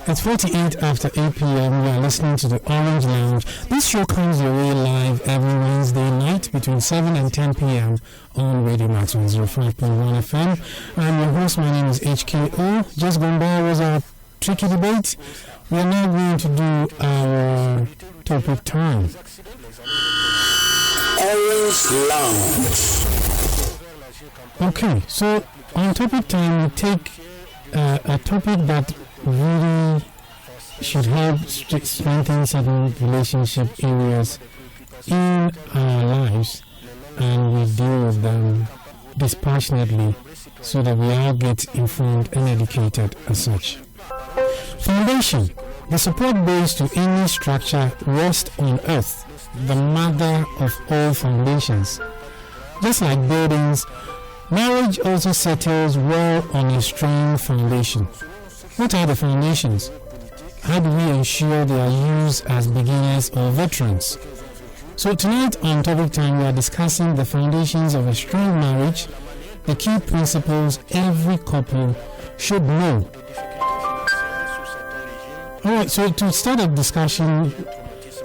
It's 48 after 8 p.m. You are listening to the Orange Lounge. This show comes your way live every Wednesday night between 7 and 10 p.m. on Radio Max 105.1 FM. I'm your host. My name is HKO. Just gone by was our tricky debate. We are now going to do our topic time. Orange Lounge. Okay, so on topic time, we take a topic that really should help strengthen certain relationship areas in our lives, and we deal with them dispassionately so that we all get informed and educated as such. Foundation. The support base to any structure rests on earth, the mother of all foundations. Just like buildings, marriage also settles well on a strong foundation. What are the foundations? How do we ensure they are used as beginners or veterans? So tonight on Topic Time, we are discussing the foundations of a strong marriage, the key principles every couple should know. Alright, so to start a discussion,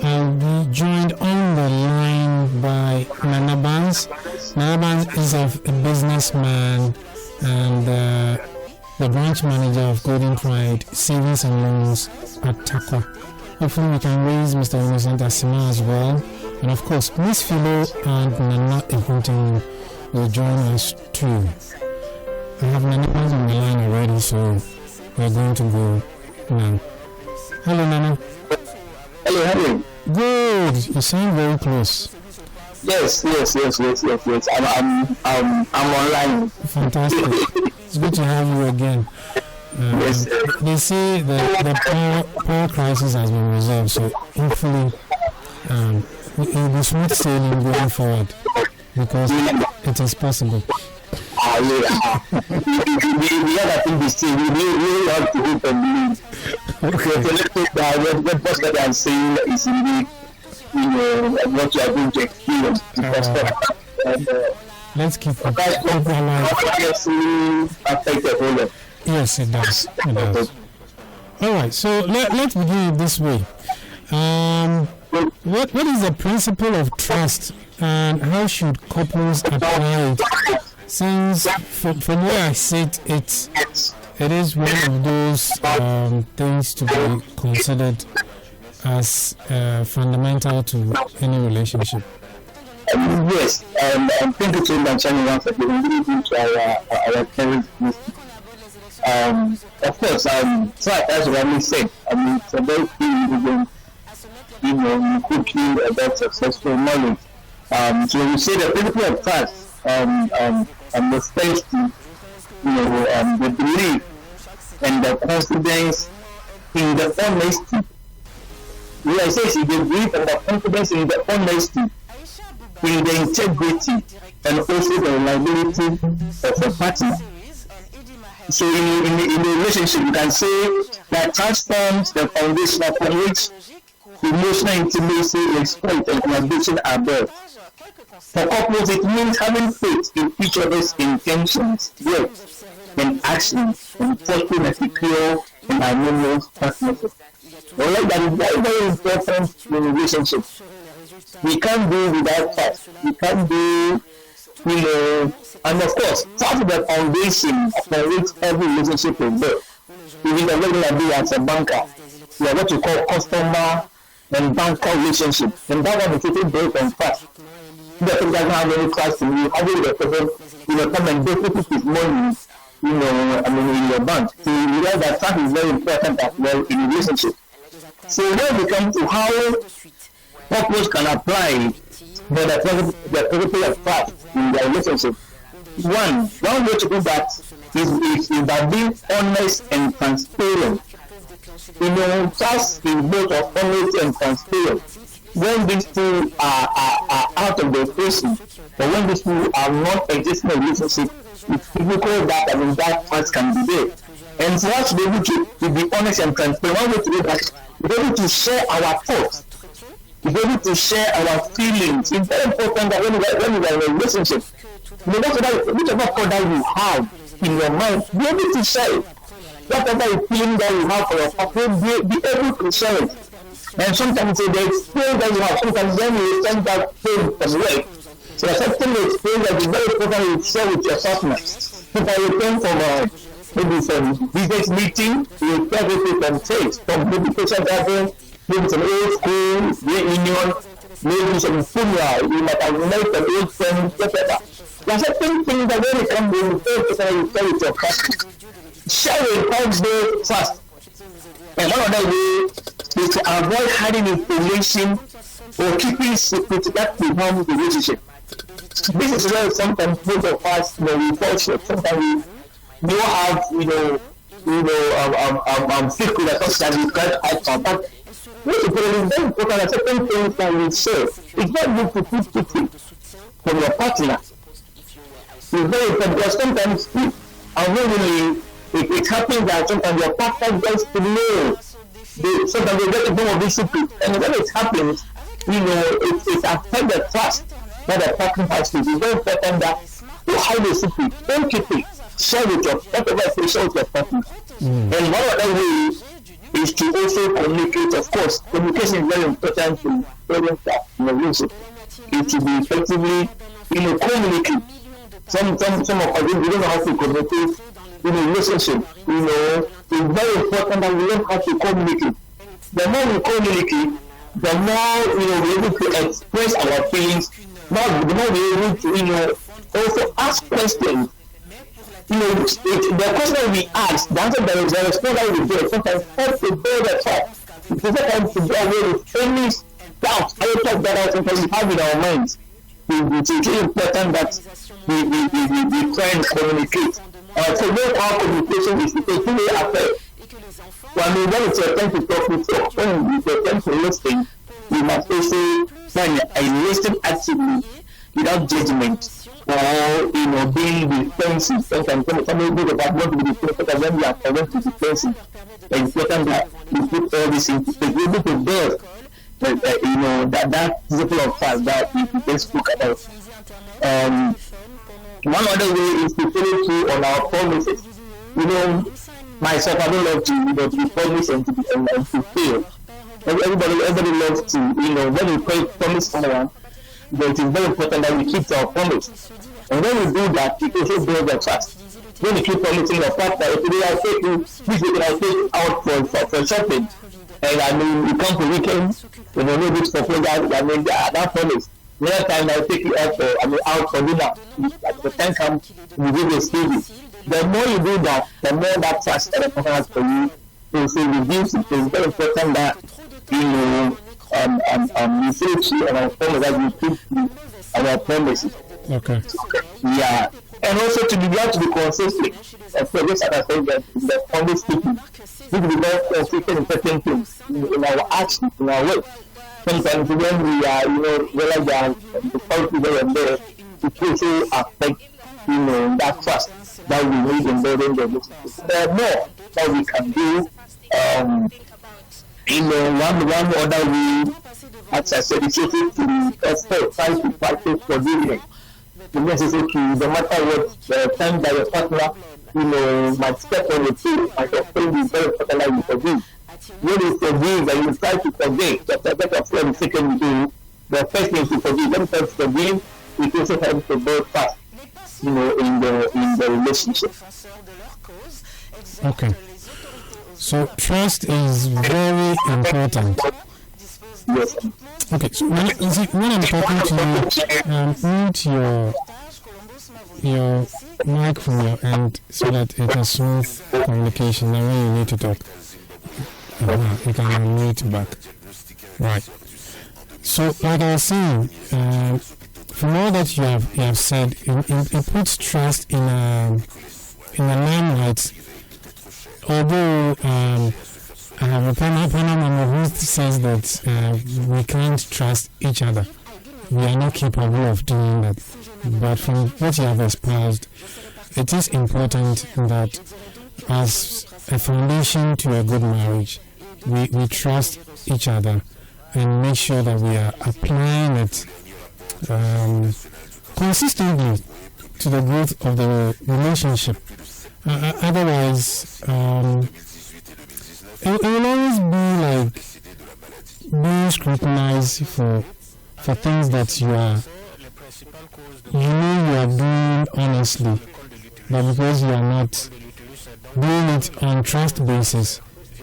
I'll be joined on the line by Nana Bans. Nana Bans is a businessman and the branch manager of Golden Pride Savings and Loans at Takwa. Hopefully we can raise Mr. Innocent Asima as well. And of course, Miss Philo and Nana Ekuntin will join us too. I have Nana Bans on the line already, so we're going to go now. Hello, Nana. Hello. Good. You sound very close. Yes. I'm online. Fantastic. It's good to have you again. Yes. They say the power crisis has been resolved, so hopefully it will be smooth sailing going forward because it is possible. The other thing is we really have to hope and believe. Okay. So let's take what I'm saying is indeed, what you are going to experience. Let's keep it alive. Yes, it does. Alright, so let's begin it this way. What is the principle of trust and how should couples apply it? Since from where I sit, it is one of those things to be considered as fundamental to any relationship. Yes, thank you so much, everyone, for giving to our parents. Of course, so as Rami said, it's a very key ingredient, cooking about successful marriage. So when we say the principle of trust, refers to the belief and the confidence in the honesty. When I say the belief and the confidence in the honesty, in the integrity, and also the reliability of a partner. So in the relationship, you can say that trust forms the foundation upon which emotional intimacy, respect, and collaboration are built. For couples, it means having faith in each other's intentions, words, and actions, and fostering a secure and harmonious partnership. Well, that is very, very important in a relationship. We can't do without trust. We can't do, and of course, trust is the foundation upon which every relationship is built. Even the regular do as a banker, we are what you call customer and banker relationship, and that one is totally built on trust. The person doesn't have any trust in you, how will the person, come and deposit his money, in your bank? So you realize that trust is very important as well in a relationship. So when we come to how couples can apply the principle of trust in their relationship, one way to do that is by being honest and transparent. Trust is both of honesty and transparency. When these two are out of the equation, or when these two are not existing in a relationship, it's difficult that that trust can be there. And for us to be able to be honest and transparent, one way to do that, we're able to share our thoughts, we're able to share our feelings. It's very important that when we are in a relationship, whichever thought that you have in your mind, be able to share it. whatever feeling that you have for your partner, be able to share it. And sometimes the experience that you have, sometimes when you send that pain from work, so accepting the experience that is very important to share with your partner. So if I return from maybe some business meeting, you tell people from church, from meditation gathering, maybe some old school reunion, maybe some funeral, you might have met an old friend, whatever. There are certain things that when it comes to you share with your partner. Sharing helps build trust. And one other way is to avoid hiding information or keeping secret that will harm the relationship. This is where sometimes both of us, we fall short. Sometimes we don't have, secret that we can't hide from. But it's very important that certain things that we share. It's not good to keep secret from your partner. It's very important because sometimes unwillingly it happens that sometimes your partner gets to know. Sometimes they get to know of this secret, and when it happens, it affects the trust that the partner has to. It's very important that you hide the secret, don't keep it, share with your whatever you share with your partner. And one other way is to also communicate. Of course, communication is very important to parents in a relationship. It should be effectively, communicate. Some of us we don't know how to communicate in a relationship. It's very important that we learn how to communicate. The more we communicate, the more we're able to express our feelings. The more we're able to also ask questions. The question we ask, the answer that is the response that we get sometimes helps to build a trust. It's sometimes to do away with any doubts, any thoughts that sometimes we have in our minds. It's really important that we try and communicate. So when our communication is effectively affected, when it's your time to talk with you, when it's your time to listen, you must also find a listen actively without judgment or being defensive. Sometimes somebody want to be defensive, but when you are correct to defensive, it's important that you put all this into to be able to build that principle of fact that we can speak about. One other way is to follow through on our promises. Myself, I don't love to be promised and to fail. Everybody loves to, when we promise someone, but it is very important that we keep our promise. And when we do that, it also builds the trust. When you keep promising your partner, if today I take you, this week I take out for shopping, and you come to weekend, maybe it's for program, that promise. Next time I take you out for dinner. At the time comes, you give a saving. The more you do that, the more that trust that the person has for you also reduces. It's very important that we say to our promise that we keep our promises. Okay. Yeah. And also to be glad to be consistent. Of course, just as I said, the promise keeping. We will be very consistent in certain things in our actions, in our work. Sometimes when we are, realize that the quality there and there, it also affect, that trust that we need in building the relationship. There are more that we can do. One other way, as I said, it's also to try to practice forgiveness. The necessary to, no matter what the time that your partner, might step on the foot, might offend you, very important that you forgive. When you forgive and you try to forgive, that's what the second do. The first thing to forgive, then try to forgive, it also helps to build trust, in the relationship. Okay. So trust is very important. Yes. Okay, so when I'm talking to you, mute your mic from your end so that it has smooth communication. And when you need to talk, you can unmute back. Right. So, like I was saying, from all that you have said, it puts trust in a limelight. Although Panama who says that we can't trust each other, we are not capable of doing that. But from what you have espoused, it is important that as a foundation to a good marriage, we trust each other and make sure that we are applying it consistently to the growth of the relationship. Otherwise, it will always be like being scrutinized for things that you are doing honestly, but because you are not doing it on trust basis,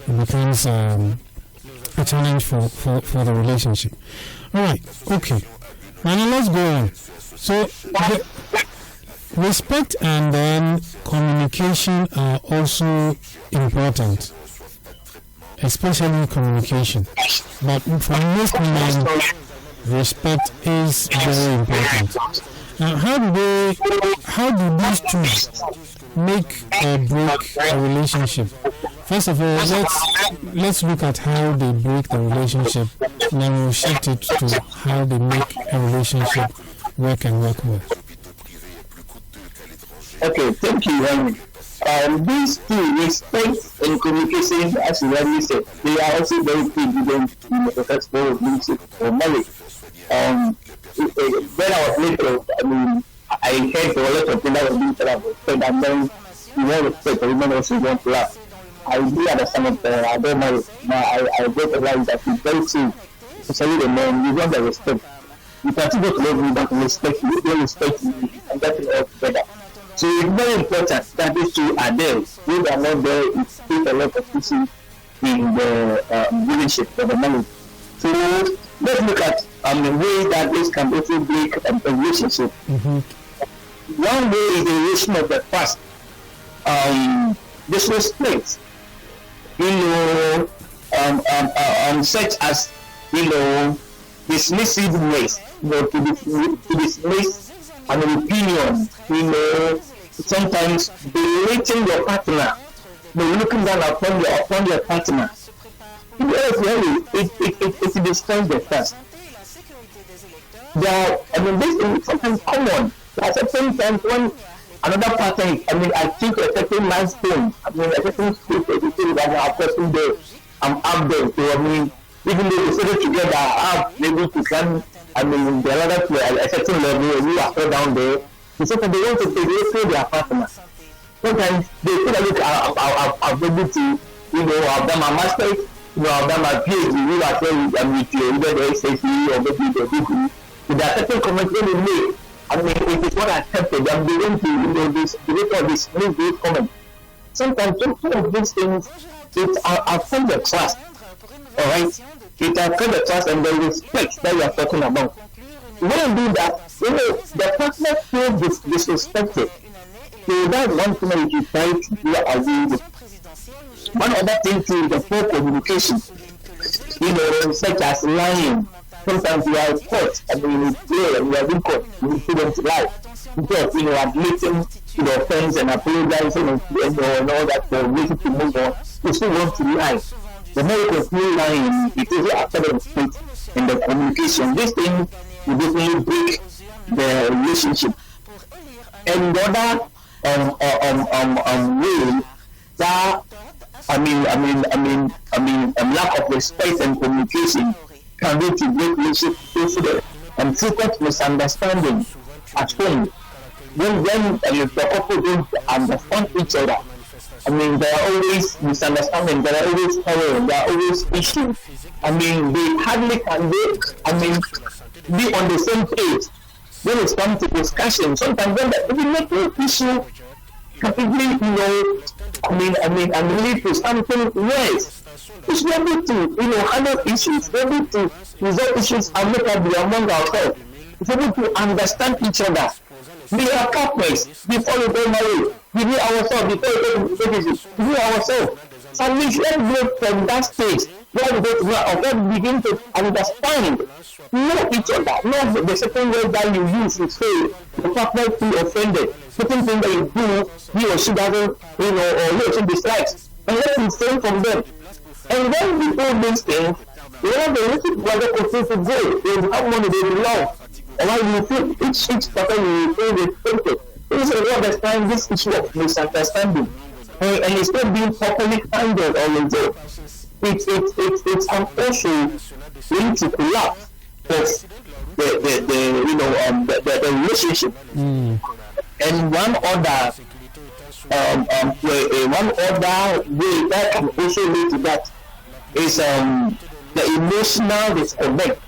it becomes a challenge for the relationship. Alright, okay. Now let's go on. So respect and then communication are also important, especially communication. But for most men, respect is very important. Now, how do these two make or break a relationship? First of all, let's look at how they break the relationship, and then we'll shift it to how they make a relationship work and work well. Okay, thank you, Henry. These two, respect and communication, as you already said, they are also very key in the successful relationship or marriage. When I was little, I heard a lot of things that were being said about respect, and then you want respect, the women also want to laugh. I do understand it, I don't know. Now I realize that it's very true, especially the men, you want the respect. You can still go to love you, but respect you, don't respect you, and get it all together. So it's very important that these two are there. If they are not there, it takes a lot of issues in the relationship for the marriage. So let's look at the ways that this can also break a relationship. Mm-hmm. One way is the relation of the past. Disrespect. Such as dismissive ways, to dismiss an opinion, sometimes berating your partner, looking down upon your partner. It destroys the trust. This is sometimes common. At certain times when another partner, I think a certain milestone, a certain state, that I'm person there, I'm up there. So even though we sit together, maybe to come, the other to a certain level, we are still down there. So they want to pay their partner. Sometimes they feel like I've been able to, I've done my master's, I've done my PhD, we are saying with either the SAT or maybe the degree. So there are certain comments they make. It is not accepted. They want to, dismiss these comments. Sometimes some of these things, it affects the trust. Alright? It affects the trust and the respect that you are talking about. When you do that, the partner feels disrespected. So that's one thing that you try to do as you. One other thing too is the poor communication. Such as lying. Sometimes you are caught, you play and you are being caught, you shouldn't lie. Because, admitting to the offense and apologizing and all that for making to move on, you still want to lie. The more you continue lying, it is after the respect and the communication. This thing will definitely break the relationship. And the other way that lack of respect and communication can lead to break relationship and frequent misunderstanding at home. When the couple don't understand each other, there are always misunderstanding, there are always quarrel, there are always issues. They hardly can be on the same page when it comes to discussion. Sometimes when the little issue can easily, lead to something worse. It's able to, handle issues, able to resolve issues amicably among ourselves. It's able to understand each other. We are partners before we get married. We need ourselves before we get married. We need ourselves. So we should go from that stage where we begin to understand, know each other, know the certain way that you use to say the partner feel offended, certain thing that you do, he or she doesn't, or he or she dislikes, and let him learn from them. And when we do these things, the little brother continues to go. They will have money, they will love. And when you feel each person will feel respected. This is a lot of time, this issue of misunderstanding. And it's not being properly handled or resolved. It's also going to collapse of the relationship. And one other one other way that can also lead to that is the emotional disconnect.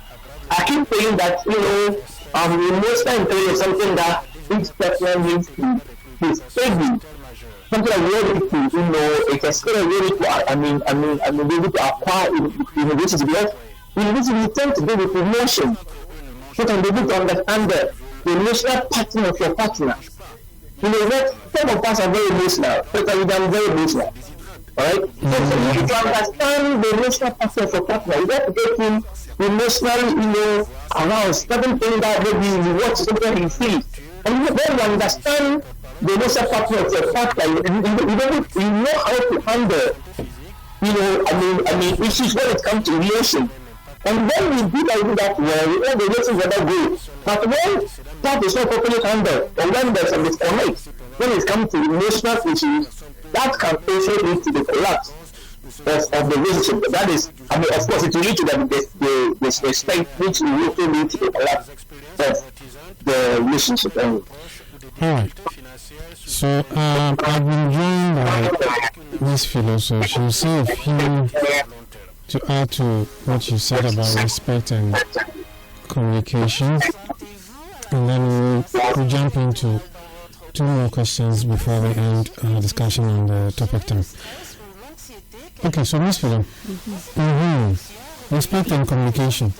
I keep saying that emotional intelligence is something that each person needs to study. Something that we need to, it's a skill we need to, be able to acquire in university, because university tend to do with emotion. So can be able to understand the emotional pattern of your partner. Some of us are very emotional, but I'm very emotional. Alright? So for you to understand the emotional pattern of your partner, you have to get him emotionally, around certain things that maybe you watch something he sees. And then you understand the emotional pattern of your partner, you know how to handle, issues when it comes to emotion. And when we do that well, we all the relations are good. But when that is not properly handled, or when there's a disconnect, when it comes to emotional issues, that can also lead to the collapse of the relationship. That is, of course, it will lead to the respect, which will also lead to the collapse of the relationship. Alright. So, I've been joined by Miss Philosopher. She'll say a few to add to what you said about respect and communication, and then we'll jump into two more questions before we end our discussion on the topic time. Okay, so Miss Philo, respect and communication.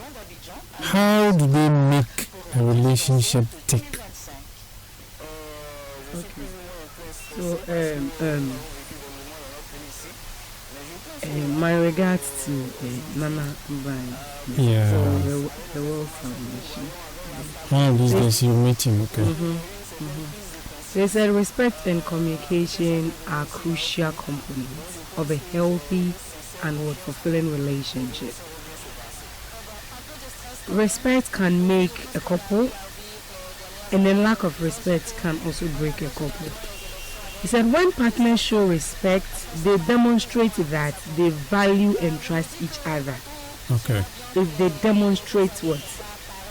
How do they make a relationship tick? Okay, so my regards to Nana Mbai for the World Foundation. One of these days you meet him, okay? They said respect and communication are crucial components of a healthy and fulfilling relationship. Respect can make a couple, and the lack of respect can also break a couple. He said when partners show respect, they demonstrate that they value and trust each other. Okay. If they demonstrate what?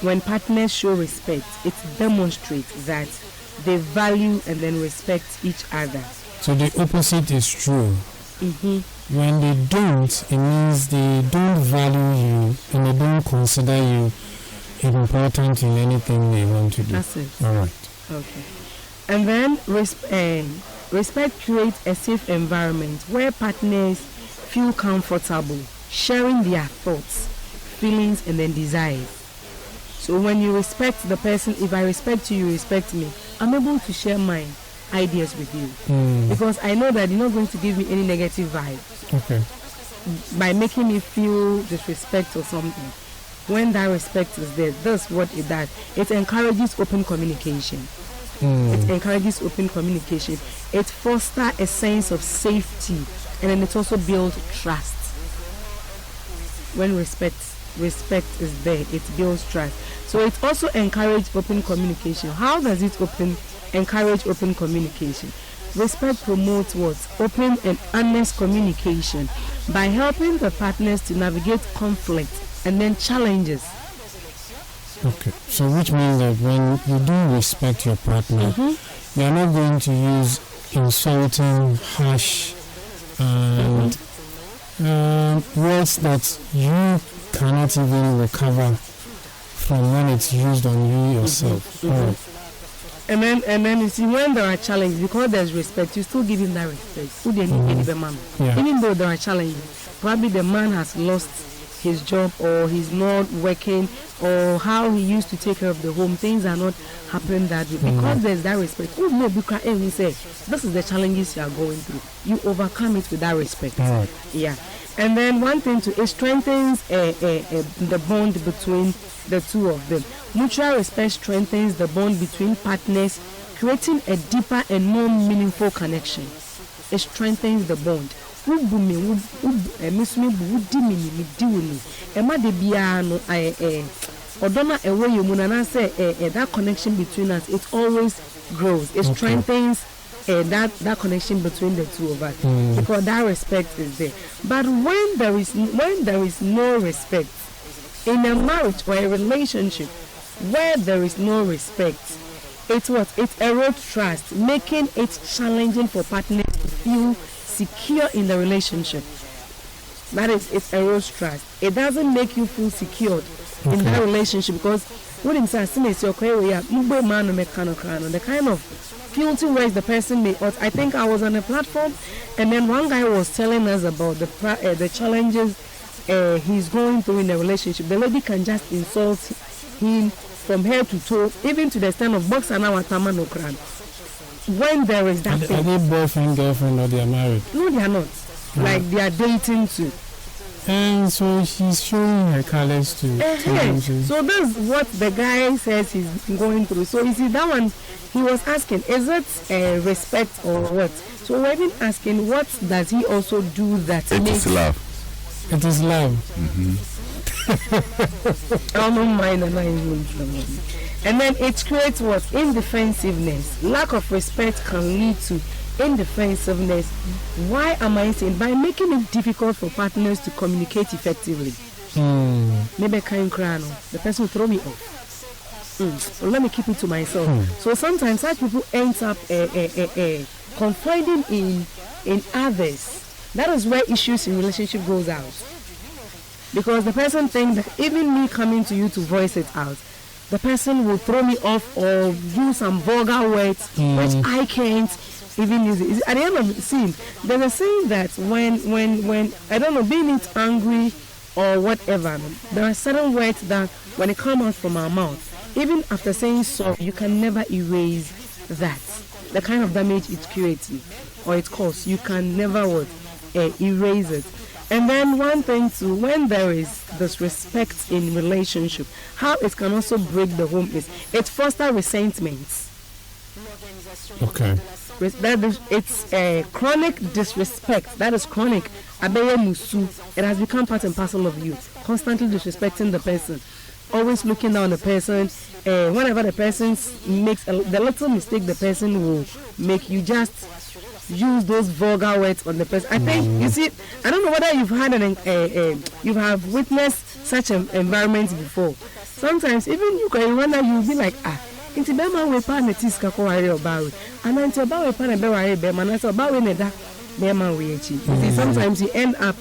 When partners show respect, it demonstrates that they value and then respect each other. So the opposite is true. When they don't, it means they don't value you and they don't consider you important in anything they want to do. That's it. All right. Okay. And then respect creates a safe environment where partners feel comfortable sharing their thoughts, feelings, and then desires. So when you respect the person, if I respect you, you respect me, I'm able to share my ideas with you. Because I know that you're not going to give me any negative vibe. Okay. By making me feel disrespect or something. When that respect is there, that's what it does. It encourages open communication. It encourages open communication. It fosters a sense of safety, and then it also builds trust. When respect is there, it builds trust. So it also encourages open communication. How does it encourage open communication? Respect promotes what? Open and honest communication by helping the partners to navigate conflict and then challenges. Okay, so which means that when you do respect your partner, you are not going to use insulting, harsh, and words that you cannot even recover from when it's used on you yourself. And then you see, when there are challenges, because there's respect, you still give him that respect. Even though there are challenges, probably the man has lost his job, or he's not working, or how he used to take care of the home, things are not happening that way. Because there's that respect. Oh no, because we say this is the challenges you are going through. You overcome it with that respect. Yeah. And then one thing too, it strengthens the bond between the two of them. Mutual respect strengthens the bond between partners, creating a deeper and more meaningful connection. It strengthens the bond. That connection between us, it always grows. It strengthens that connection between the two of us, because that respect is there. But when there is no respect in a marriage or a relationship, where there is no respect, it erodes trust, making it challenging for partners to feel secure in the relationship. That is, it erodes trust. It doesn't make you feel secured in that relationship, because what him say, the kind of filthy words the person may utter. I think I was on a platform, and then one guy was telling us about the challenges he's going through in a relationship. The lady can just insult him from head to toe, even to the extent of box and our tamano cran. When there is that thing. Are they boyfriend, girlfriend, or they are married? No, they are not. Like they are dating too. And so she's showing her colors to So that's what the guy says he's going through. So you see, that one, he was asking, is it respect or what? So we're even asking, what does he also do that it makes... is love. It is love. I don't mind. And then it creates what? Indefensiveness. Lack of respect can lead to indefensiveness. Why am I saying? By making it difficult for partners to communicate effectively. Maybe I can't cry. The person will throw me off. Well, let me keep it to myself. So sometimes such people end up confiding in others. That is where issues in relationship goes out. Because the person thinks that even me coming to you to voice it out, the person will throw me off or use some vulgar words which I can't even use it. At the end of the scene, there's a saying that when I don't know, being it angry or whatever, there are certain words that when it come out from our mouth, even after saying sorry, you can never erase that. The kind of damage it creates or it causes, you can never erase it. And then one thing too, when there is disrespect in relationship, how it can also break the home is it fosters resentments. Okay. It's a chronic disrespect. That is chronic. It has become part and parcel of you. Constantly disrespecting the person. Always looking down the person. Whenever the person makes the little mistake, the person will make, you just use those vulgar words on the person. I think, you see, I don't know whether you've had you have witnessed such an environment before. Sometimes even you can wonder, you'll be like, into Bema we pan the Tiska Kowari or Bowie, and then to Bowie pan a Bowie Beman, that's about when that Bema we see. Sometimes you end up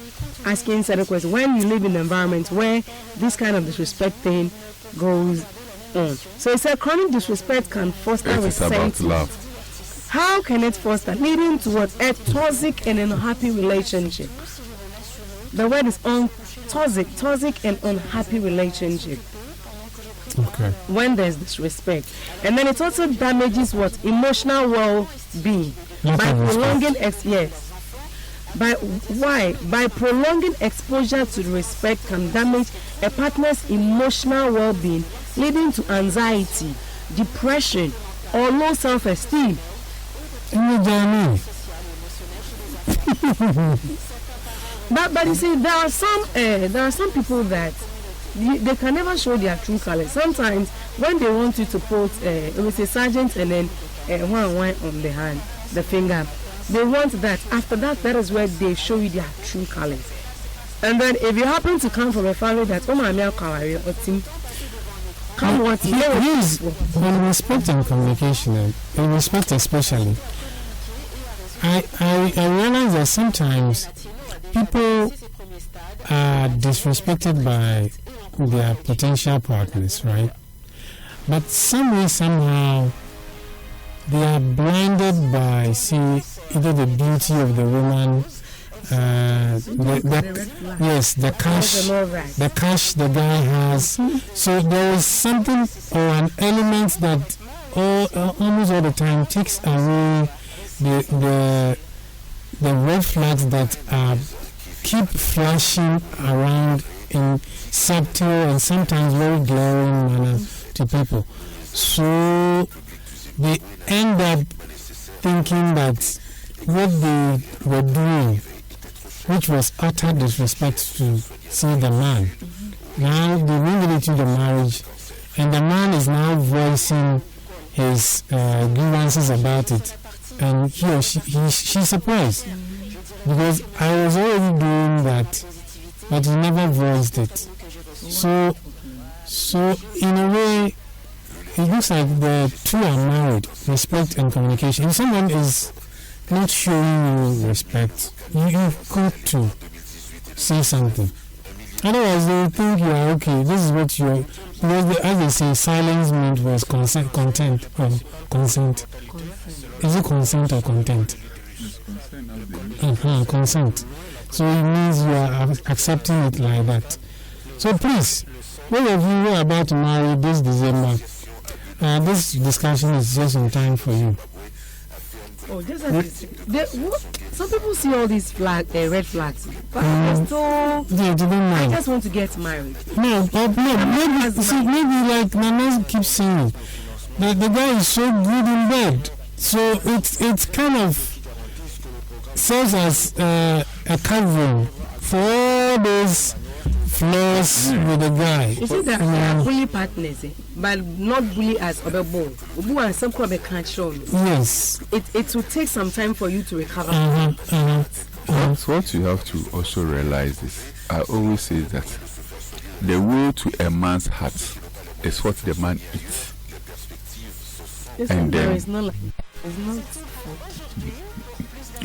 asking certain questions when you live in an environment where this kind of disrespect thing goes on. So it's a chronic disrespect can foster resentment. About love. How can it foster? Leading to what? A toxic and unhappy relationship. The word is toxic and unhappy relationship. Okay. When there's disrespect. And then it also damages what? Emotional well-being. By prolonging By prolonging exposure to respect can damage a partner's emotional well-being, leading to anxiety, depression, or low self-esteem. But you see, there are some people that they can never show their true colors. Sometimes when they want you to put a sergeant and then one on the hand, the finger, they want that. After that, that is where they show you their true colors. And then if you happen to come from a family that come what on respect and communication, and respect especially, I realize that sometimes people are disrespected by their potential partners, right? But somehow they are blinded by either the beauty of the woman, the cash the guy has. So there is something or an element that almost all the time takes away the red flags that keep flashing around in subtle and sometimes very glaring manner to people. So they end up thinking that what they were doing, which was utter disrespect to see the man, now they bring it into the marriage, and the man is now voicing his grievances about it, and he or she's surprised because I was already doing that, but he never voiced it. So in a way, it looks like the two are married. Respect and communication. If someone is not showing you respect, you've got to say something. Otherwise, they will think you are okay. This is what you are. Because as they say, silence meant was consent. Is it consent or content? Consent. So it means you are accepting it like that. So please, those of you who are about to marry this December, this discussion is just in time for you. Oh, just some people see all these red flags, but they don't mind. I just want to get married. No, maybe like Nana keeps saying, the guy is so good in bed, so it's kind of serves as a covering for all those flaws with the guy. You see that they are bully partners, but not bully as Obebo. Obu and some could can't show you. Yes. It will take some time for you to recover. What you have to also realize is, I always say that the way to a man's heart is what the man eats. And then it's not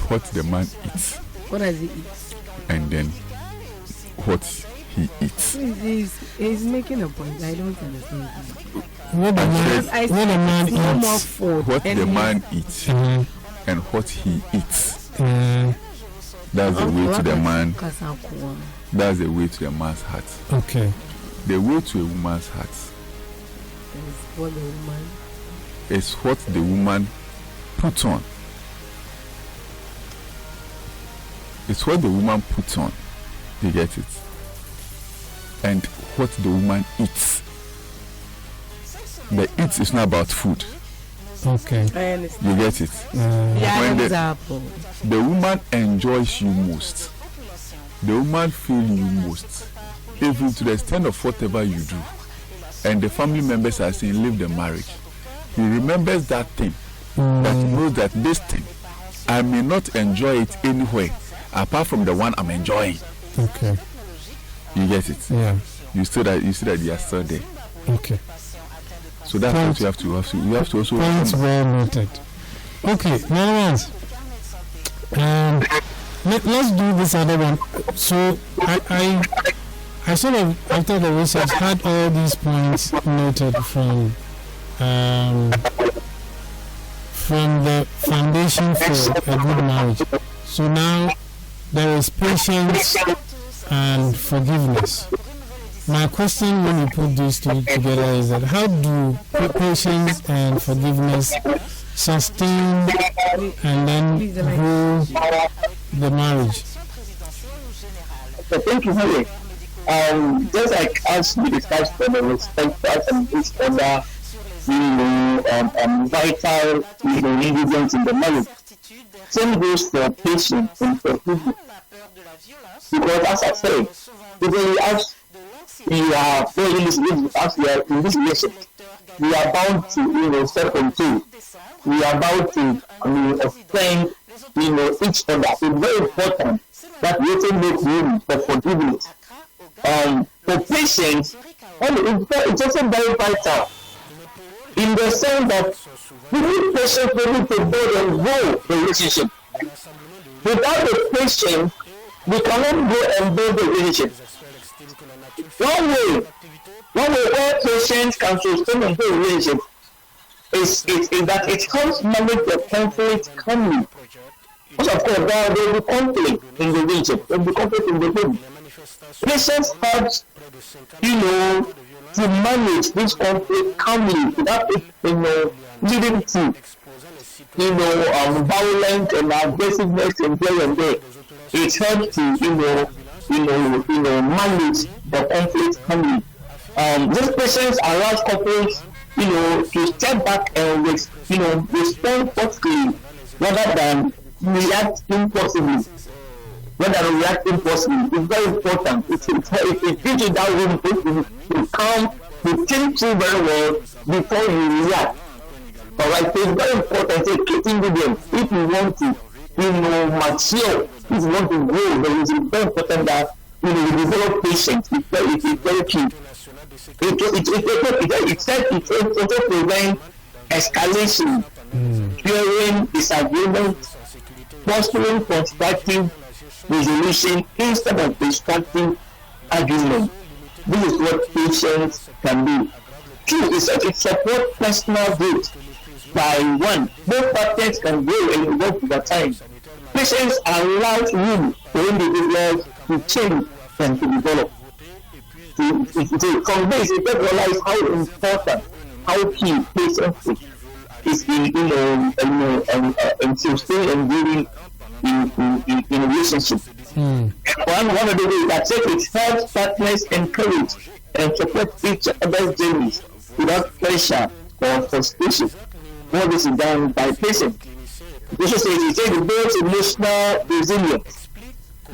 what the man eats. What does he eat? And then what he eats. He's making a point. I don't understand. What the man eats. What the man eats and what he eats. That's the way to the man. That's the way to the man's heart. Okay. The way to a woman's heart is what the woman puts on. It's what the woman puts on. You get it? And what the woman eats. The eat is not about food. Okay. I understand. You get it? When the woman enjoys you most. The woman feels you most. Even to the extent of whatever you do. And the family members are saying, leave the marriage. He remembers that thing. That knows that this thing, I may not enjoy it anywhere apart from the one I'm enjoying. Okay. You get it? Yeah. You see that you are still there. Okay. So that's what you have to also. Points well noted. Okay, now ones. Let's do this other one. So I sort of, after the research, had all these points noted from the foundation for a good marriage. So now there is patience and forgiveness. My question when you put these two together is that how do patience and forgiveness sustain and then grow the marriage? Thank you, Harry. Just like as we discussed on the respect and this other, vital, ingredients in the marriage. Same goes for patience and forgiveness. Because as I said, we are in this relationship, we are bound to, self-control. We are bound to, offend, each other. It's very important that we also make room for forgiveness. For patience, it's also very vital in the sense that we need patience to build and grow the relationship. Without the patience, we cannot go and build the relationship. One way where patience can sustain and build a relationship is that it helps manage the conflict calmly. Because of course, there will be conflict in the relationship, there will be conflict in the home. Patience helps, to manage this conflict calmly without it, leading to, violence and aggressiveness and here and there. It helps to, manage the conflict calmly. This patience allows couples, to step back and respond thoughtfully rather than react impulsively. It's very important. It gives you that room to come, to think through very well before you react. Alright, so it's very important to keep ingredients if you want to, mature, if you want to grow, then it's very important that you develop patience. It's very key. It said it also prevent escalation during disagreement, fostering constructive resolution instead of destructive argument. This is what patience can do. Two is that it supports personal growth. By one, both partners can grow and evolve over time. Patience allows room for individuals to change and to develop. From this, it realize how important, how key patience is in sustaining and growing in relationship. And one of the ways that it helps partners encourage and support each other's journeys without pressure or frustration. All this is done by patience. This is it builds emotional resilience.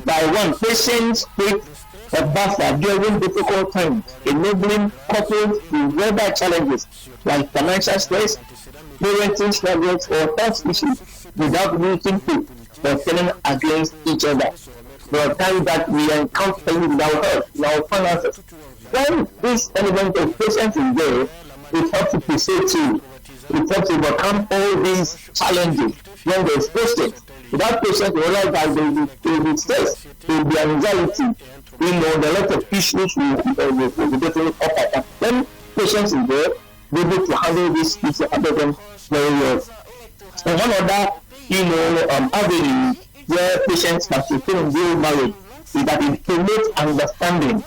By one, patience creates a buffer during difficult times, enabling couples to weather challenges like financial stress, parenting struggles, or health issues without losing hope or turning against each other. There are times that we encounter with our health, in our finances. When this element of patience is there, it helps to persevere. It helps to overcome all these challenges when there is patience. Without patience, we realize that there will be stress, there will be anxiety, there are a lot of issues will be getting up at that. When patience is there, we're able to handle these issues and handle them very well. And one other, avenue where patience can sustain and build marriage is that it promotes understanding.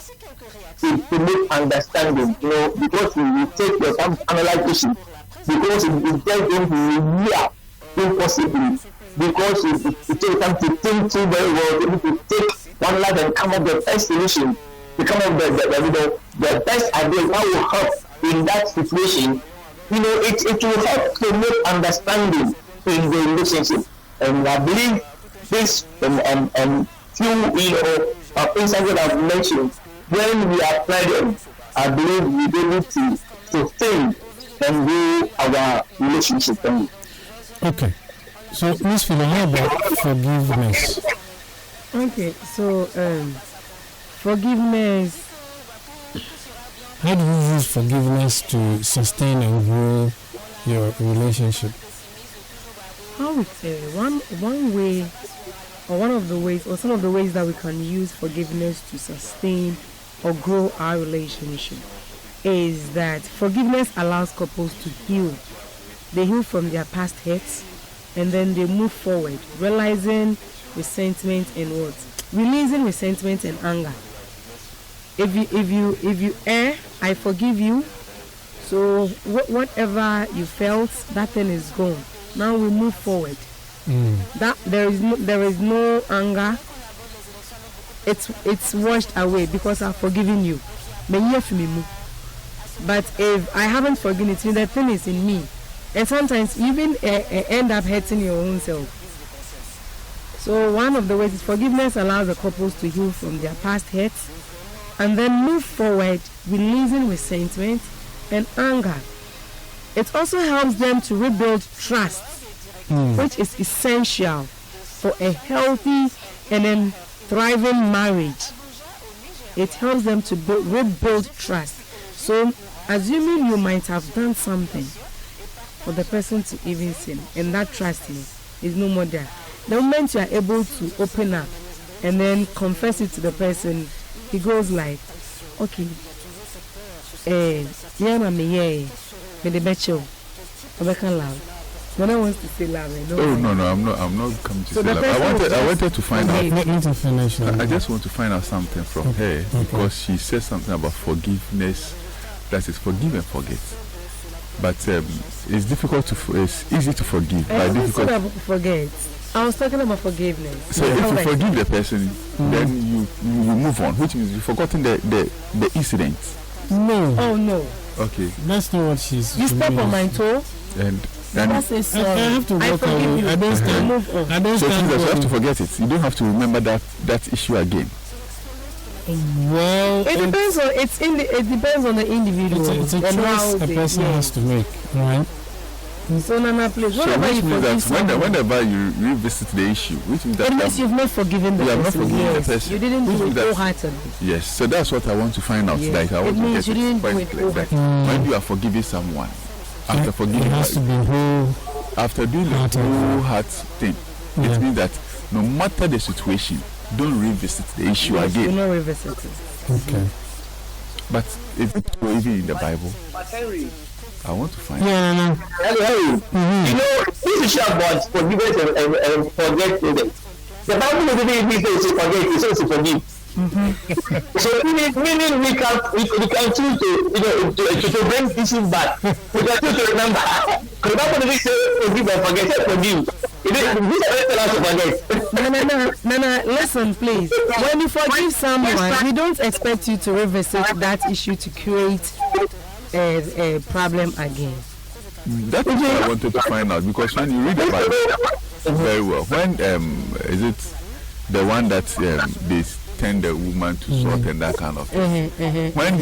It promotes understanding, because you take your time to analyze issues, because it tells them to react impossibly, because it takes time to think through very well, able to take one life and come up with the best solution, to come up with the best idea that will help in that situation. It will help promote understanding in the relationship. And I believe this few instances I've mentioned, when we apply them, I believe we'll be able to sustain and grow our relationship. Okay. So, Ms. Philo, how about forgiveness? Okay, so forgiveness. How do you use forgiveness to sustain and grow your relationship? How we say one way, or one of the ways, or some of the ways that we can use forgiveness to sustain or grow our relationship is that forgiveness allows couples to heal. They heal from their past hurts, and then they move forward, realizing resentment and releasing resentment and anger. If you err, I forgive you. So whatever you felt, that thing is gone. Now we move forward. That there is no anger. It's washed away because I've forgiven you. But if I haven't forgiven it, the thing is in me, and sometimes even end up hurting your own self. So one of the ways is forgiveness allows the couples to heal from their past hurts and then move forward, releasing resentment and anger. It also helps them to rebuild trust, which is essential for a healthy and then thriving marriage. It helps them to rebuild trust. So, assuming you might have done something for the person to even sin, and that trust is no more there. The moment you are able to open up and then confess it to the person, he goes like, okay, when I want to say love, I'm not coming to say love. I wanted to find out. Let me finish. I just want to find out something from her because she said something about forgiveness. That is forgive and forget. But it's difficult it's easy to forgive. But difficult to forget. I was talking about forgiveness. So if you forgive the person, then you move on, which means you've forgotten the incident. No. Oh no. Okay. That's not what she's. You step on my toe. And I have to walk away. I don't stand. Move on. I don't so stand. You have to forget it. You don't have to remember that issue again. Well, it depends on it depends on the individual. It's a choice a person has to make, right? So Nana, please, whenever you forgive someone, whenever you revisit the issue, which means that it means you've not forgiven the person. Yes, you didn't do it wholeheartedly. Yes, so that's what I want to find out. Yes. Like I want it means to you didn't do it wholeheartedly. When you are forgiving someone, after forgiving, it has to be whole. After doing the whole heart thing, it means that no matter the situation, don't revisit the issue again. Do not revisit it. Okay. But is it even in the Bible? I want to find. Yeah, no. You know, this is about forgiveness and forgetfulness. The Bible doesn't even say to forget; it says to forgive. So meaning we can choose to bring issues back. We can choose to remember. The Bible doesn't say forgive and forget. Say forgive. This is tell us to forget. No, listen, please. When you forgive someone, we don't expect you to revisit that issue to create a problem again. That is what I wanted to find out, because when you read the Bible very well, when is it the one that they send the woman to sort and that kind of thing? When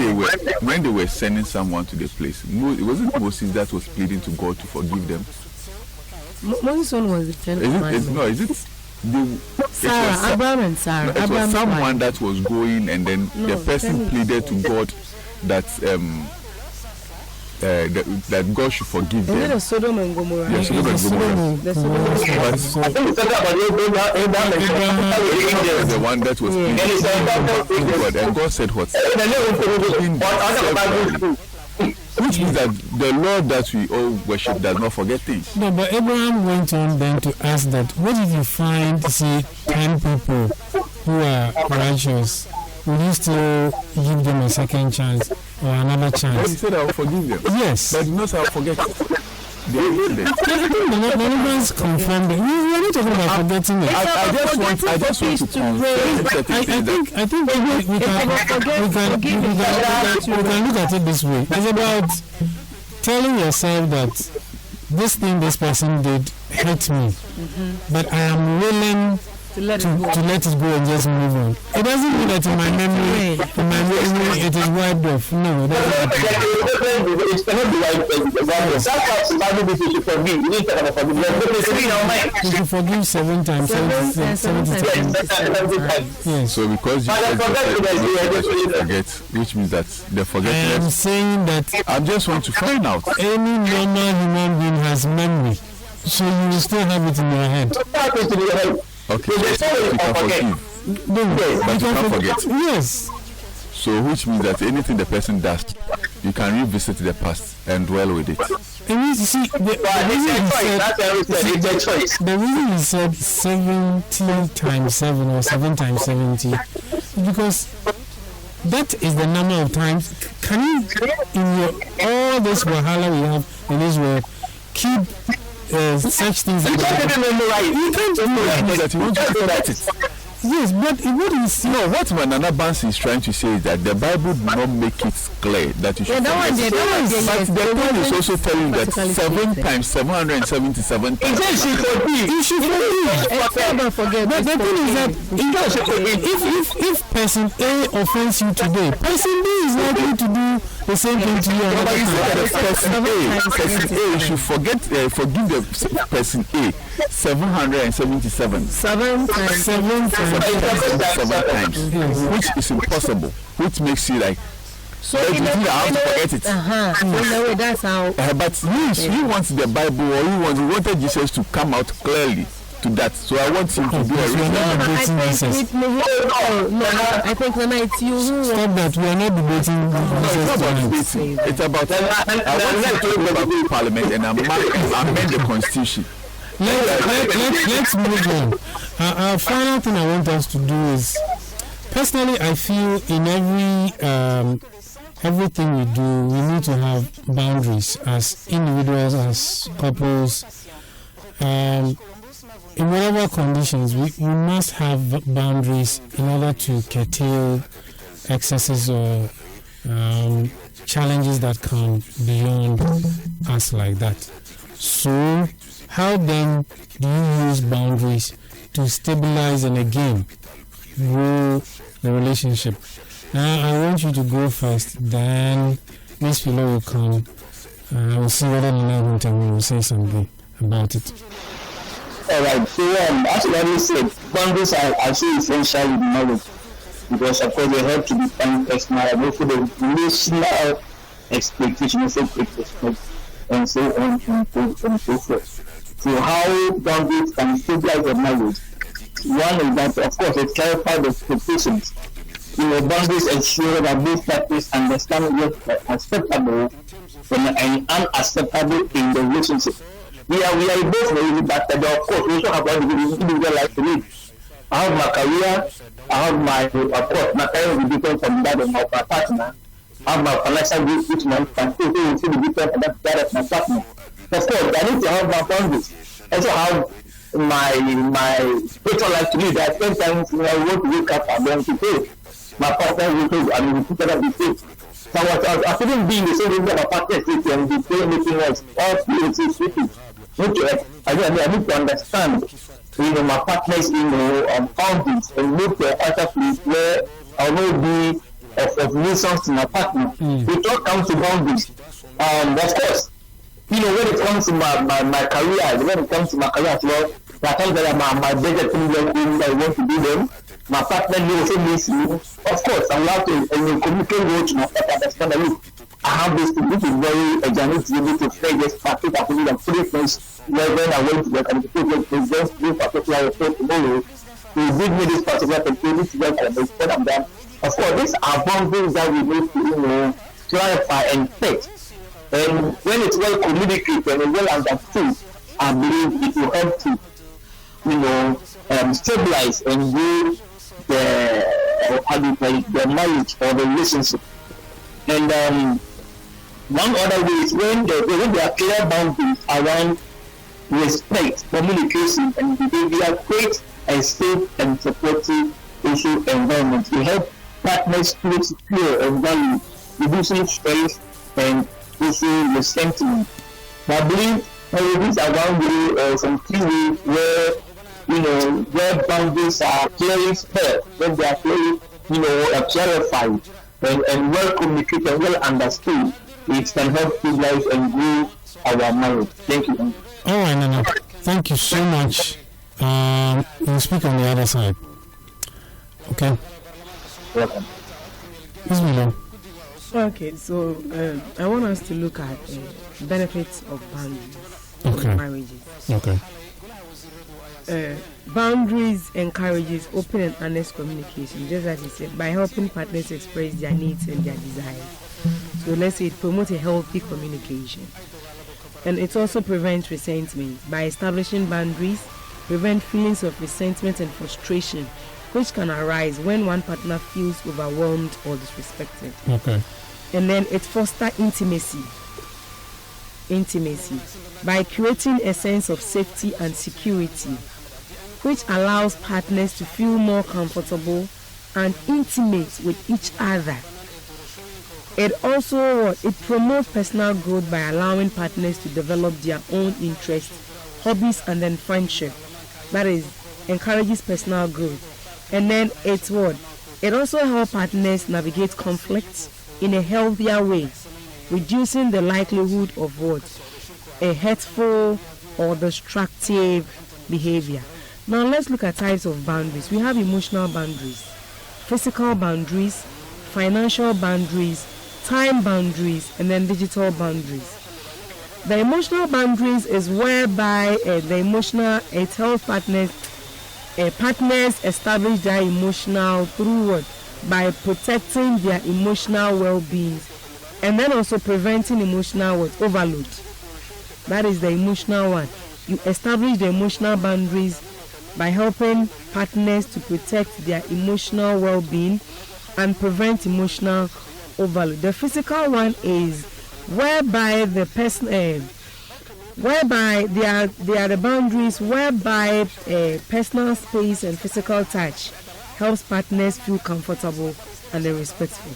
they were sending someone to the place, was it Moses that was pleading to God to forgive them? Moses one was the 10th commandment. No, is it? Sarah, Abraham and Sarah. It was someone that was going, and then the person pleaded to God that that God should forgive them. Is it Sodom and Gomorrah? Yes, Sodom and Gomorrah. The Sodom and Gomorrah. The one that was pleading to God, and God said what? Which means that the Lord that we all worship does not forget things. No, but Abraham went on then to ask that, what if you find, say, 10 people who are righteous? Will you still give them a second chance or another chance? But he said I will forgive them. Yes. But not I will forget it. The neighbors confirmed it. We are not talking about forgetting it. I just want to confirm. I think we can look at it this way. It's about telling yourself that this thing this person did hurt me, but I am willing to let it go and just move on. It doesn't mean that in my memory it is wiped off. No, it doesn't. It cannot be wiped off. That's how somebody needs to forgive. You need to forgive. You should forgive 7 times. 70 times. Yes. So because you forget, which means that the forgetfulness. I am saying that I just want to find out. Any normal human being has memory, so you will still have it in your head. Okay, so you can forgive, but you can't forget. Yes. So which means that anything the person does, you can revisit the past and dwell with it. And you see, the reason he said 70 times 7 or 7 times 70, because that is the number of times. Can you, in your all this wahala we have in this world, keep such things like that? You can't memorize that. You want to forget it. Yes, but what is what Nana Bansi is trying to say is that the Bible does not make it clear that you should forget it. But the Bible is also telling that 7 times 777 times. You should forgive. But the thing is that if person A offends you today, person B is likely to do the same thing to you another time. Person A should forgive the person A 777. 7 times, which is impossible, which makes you like. So you think I have to forget it. In a way, that's how. But you want the Bible, or you wanted Jesus to come out clearly to that. So I want him to do a I think when it's you who stop that. We are not debating. It's about. I want to go back to Parliament and amend the Constitution. Let's move on. Our final thing I want us to do is, personally, I feel in everything we do, we need to have boundaries as individuals, as couples. In whatever conditions, we must have boundaries in order to curtail excesses or challenges that come beyond us like that. So, how then do you use boundaries to stabilize and again grow the relationship? Now I want you to go first, then Miss Philo will come We'll see whether Nana Winter will say something about it. All right. So, as I already said, boundaries are so essential in marriage because, of course, they help to define personal and also the relational expectations, and so on and so forth. So, how boundaries can stabilize a marriage? One is that, of course, it clarifies the expectations. Boundaries ensure that both parties understand what is acceptable and unacceptable in the relationship. We are both very but of course we also have one individual life to live. I have my career, I have my career will be different from that of my partner. I have my financial goals which my financial will be different from that of my partner. Of course, I need to have my boundaries. I also have my spiritual life to live. There are 10 times when I want to wake up, I'm going to pray. My partner will pray, I will put up the faith. So I couldn't be in the same room that my partner is sleeping and be praying making noise. All three is sleeping. Okay, I need to understand, my partner's, boundaries and make the other place where I will be of nuisance to my partner. It all comes to boundaries. Of course, when it comes to my career, when it comes to my career as well, there are times that my budget things I want to do them. My partner also needs me. Of course, I'm allowed to communicate with my partner, understand that I have this thing, which is very genuine to be able to play this particular thing and put it when I went to work and present this particular report tomorrow. He give me this particular thing, which is what I'm done. Of course, these are boundaries that we need to clarify and set. And when it's well communicated and well understood, I believe it will help to stabilize and grow the marriage or the relationship. And one other way is when there are clear boundaries around respect, communication, and behavior, create a safe and supportive social environment. They help partners feel secure and valued, reducing stress and also resentment. I believe these are one way some key ways where where boundaries are clearly set, when they are clearly clarified and well communicated, well understood. It can help stabilize and grow our marriage. Thank you. All right, Nana. Thank you so much. We'll speak on the other side. Okay. Welcome. Bismillah. Okay, so I want us to look at benefits of boundaries in marriages. Okay. Boundaries encourages open and honest communication, just as you said, by helping partners express their needs and their desires. So let's say it promotes a healthy communication. And it also prevents resentment. By establishing boundaries, prevent feelings of resentment and frustration, which can arise when one partner feels overwhelmed or disrespected. Okay. And then it fosters intimacy. By creating a sense of safety and security, which allows partners to feel more comfortable and intimate with each other. It also promotes personal growth by allowing partners to develop their own interests, hobbies, and then friendship. That is, encourages personal growth. And then it also helps partners navigate conflicts in a healthier way, reducing the likelihood of a hurtful or destructive behavior. Now let's look at types of boundaries. We have emotional boundaries, physical boundaries, financial boundaries, time boundaries, and then digital boundaries. The emotional boundaries is whereby it helps partners establish their emotional through by protecting their emotional well-being and then also preventing emotional overload. That is the emotional one. You establish the emotional boundaries by helping partners to protect their emotional well-being and prevent emotional overload. The physical one is whereby the person, whereby there are the boundaries whereby personal space and physical touch helps partners feel comfortable and respectful.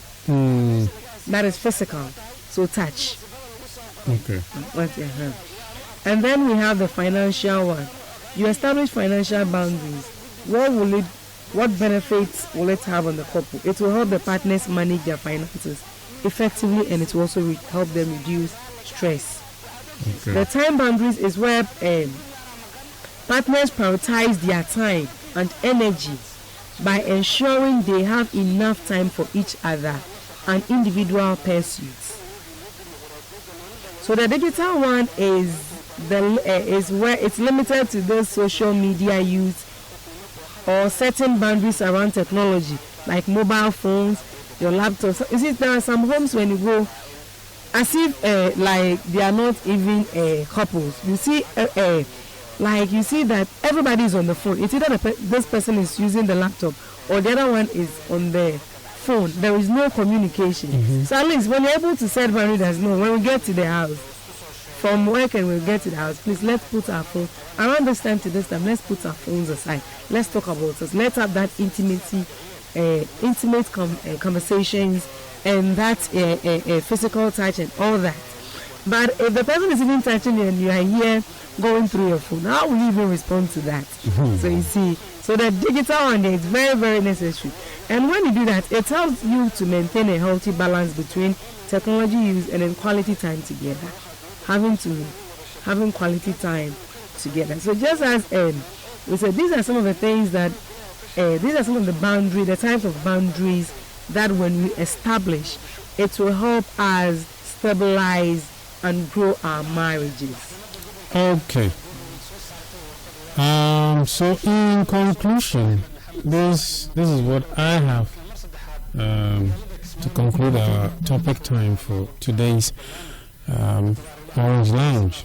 That is physical, so touch. Okay. And then we have the financial one. You establish financial boundaries. What benefits will it have on the couple? It will help the partners manage their finances effectively, and it will also help them reduce stress. Okay. The time boundaries is where partners prioritize their time and energy by ensuring they have enough time for each other and individual pursuits. So the digital one is where it's limited to those social media use or certain boundaries around technology like mobile phones, your laptops. You see, there are some homes when you go as if like they are not even couples. You see, like you see that everybody is on the phone. It's either this person is using the laptop or the other one is on the phone. There is no communication. Mm-hmm. So at least when you're able to set boundaries, no, when we get to the house, from work and we'll get to the house, please let's put our phone around this time to this time. Let's put our phones aside. Let's talk about us. Let's have that intimate conversations and that physical touch and all that. But if the person is even touching you and you are here going through your phone, how will you even respond to that? Mm-hmm. So you see, so the digital one is very, very necessary. And when you do that, it helps you to maintain a healthy balance between technology use and then quality time together. Having quality time together. So just as we said, these are some of the things that these are some of the boundaries, the types of boundaries that when we establish, it will help us stabilize and grow our marriages. Okay. So in conclusion, this is what I have to conclude our topic time for today's Orange Lounge.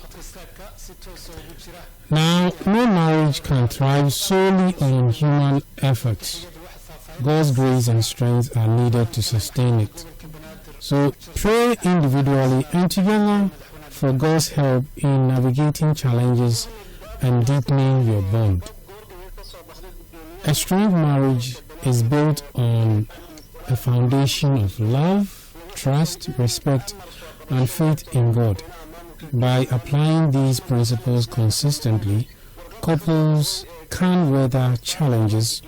Now, no marriage can thrive solely on human efforts. God's grace and strength are needed to sustain it. So pray individually and together for God's help in navigating challenges and deepening your bond. A strong marriage is built on a foundation of love, trust, respect, and faith in God. By applying these principles consistently, couples can weather challenges,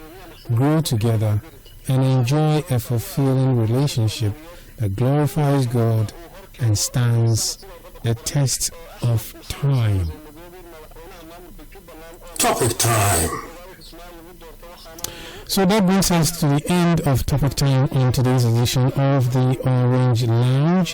grow together, and enjoy a fulfilling relationship that glorifies God and stands the test of time. Topic time. So that brings us to the end of Topic Time on today's edition of the Orange Lounge.